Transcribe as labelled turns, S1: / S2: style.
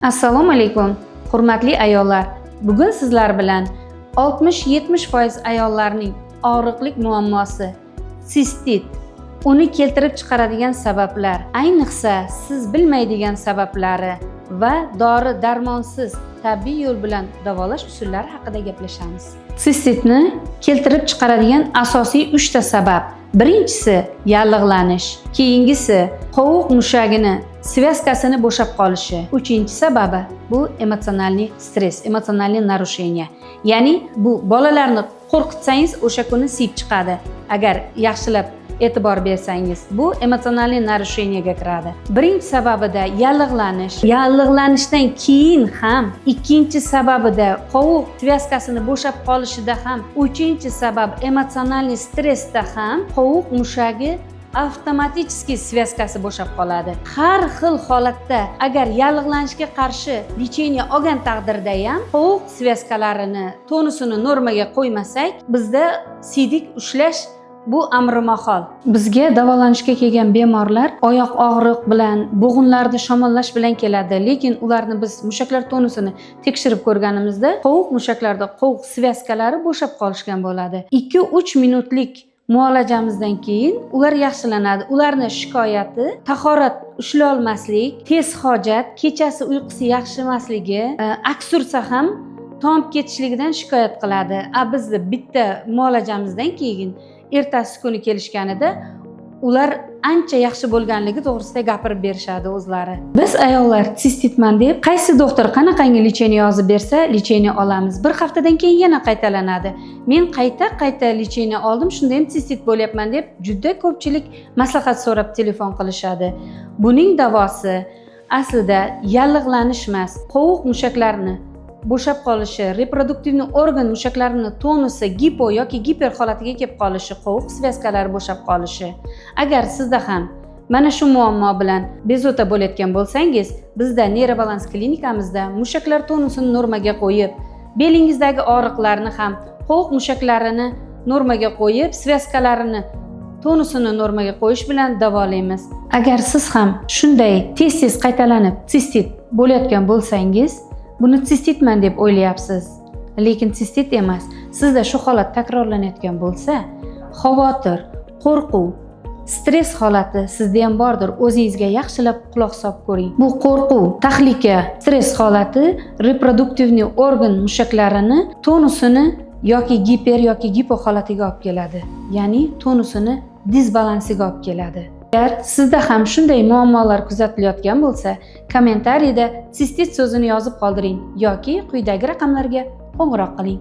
S1: Assalomu alaykum, hurmatli ayollar. Bugun sizlar bilan 60-70% ayollarning og'riqlik muammosi sistit, uni keltirib chiqaradigan sabablar, ayniqsa siz bilmaydigan sabablari va dori-darmonsiz tabiiy yo'l bilan davolash usullari haqida gaplashamiz. Sistitni keltirib chiqaradigan asosiy 3 ta sabab. Birinchisi yallig'lanish, keyingisi qovuq mushagini svязкасini bo'shab qolishi. Uchinchi sababi bu emotsionalniy stress, emotsionalniy narushение. Ya'ni bu bolalarni qo'rqitsangiz o'sha kuni siyib chiqadi. Agar yaxshilab e'tibor bersangiz, bu emotsionalniy narusheniyaga kiradi. Birinchi sababida yallig'lanish, yallig'lanishdan keyin ham, ikkinchi sababida qovuq svязкасini bo'shab qolishida ham, uchinchi sabab emotsionalniy stressda ham qovuq mushagi avtomatik svязкасы bo'shab qoladi. Har xil holatda agar yallig'lanishga qarshi lecheniya olgan taqdirda ham qovuq svязкalarini tonusini normaga qo'ymasak, bizda siydik ushlash bu amri mahol. Bizga davolanishga kelgan bemorlar oyoq og'riq bilan, bo'g'inlarda shamollash bilan keladi, lekin ularni biz mushaklar tonusini tekshirib ko'rganimizda qovuq mushaklarda qovuq svязкалari bo'shab qolishgan bo'ladi. 2-3 minutlik muolajamizdan keyin ular yaxshilanadi. Ularni shikoyati tahorat ushlay olmaslik, tez hojat, kechasi uyqusi yaxshi emasligi, aks sursa ham tomib ketishligidan shikoyat qiladi. Bizni bitta muolajamizdan keyin ertasi kuni kelishganida ular ancha yaxshi bo'lganligi to'g'risida gapirib berishadi o'zlari. Biz ayollar sistitman deb qaysi doktor qanaqangi lecheniya yozib bersa, lecheniya olamiz. Bir haftadan keyin yana qaytalanadi. Men qayta lecheniya oldim, shunda ham sistit bo'lyapman deb juda ko'pchilik maslahat so'rab telefon qilishadi. Buning davosi aslida yallig'lanish emas, qovuq mushaklarni bo'shab qolishi, reproduktivniy organ mushaklarini tonusi gipo yoki giper holatiga kelib qolishi, qovuq svязкалari bo'shab qolishi. Agar sizda ham mana shu muammo bilan bezovta bo'layotgan bo'lsangiz, bizda Neyrobalans klinikamizda mushaklar tonusini normaga qo'yib, belingizdagi og'riqlarni ham qovuq mushaklarini normaga qo'yib, svязкalarini tonusini normaga qo'yish bilan davolaymiz. Agar siz ham shunday tez qaytalanib sistit bo'layotgan bo'lsangiz, buni sistitman deb o'ylayapsiz, lekin sistit emas. Sizda shu holat takrorlanayotgan bo'lsa, xavotir, qo'rquv, stress holati sizda ham bordir. O'zingizga yaxshilab quloq solib ko'ring. Bu qo'rquv, tahlika, stress holati reproduktivniy organ mushaklarini tonusini yoki giper yoki gipo holatiga olib keladi. Ya'ni tonusini disbalansiga olib keladi. Agar sizda ham shunday muammolar kuzatilayotgan bo'lsa, kommentariyda sistit so'zini yozib qoldiring yoki quyidagi raqamlarga qo'ng'iroq qiling.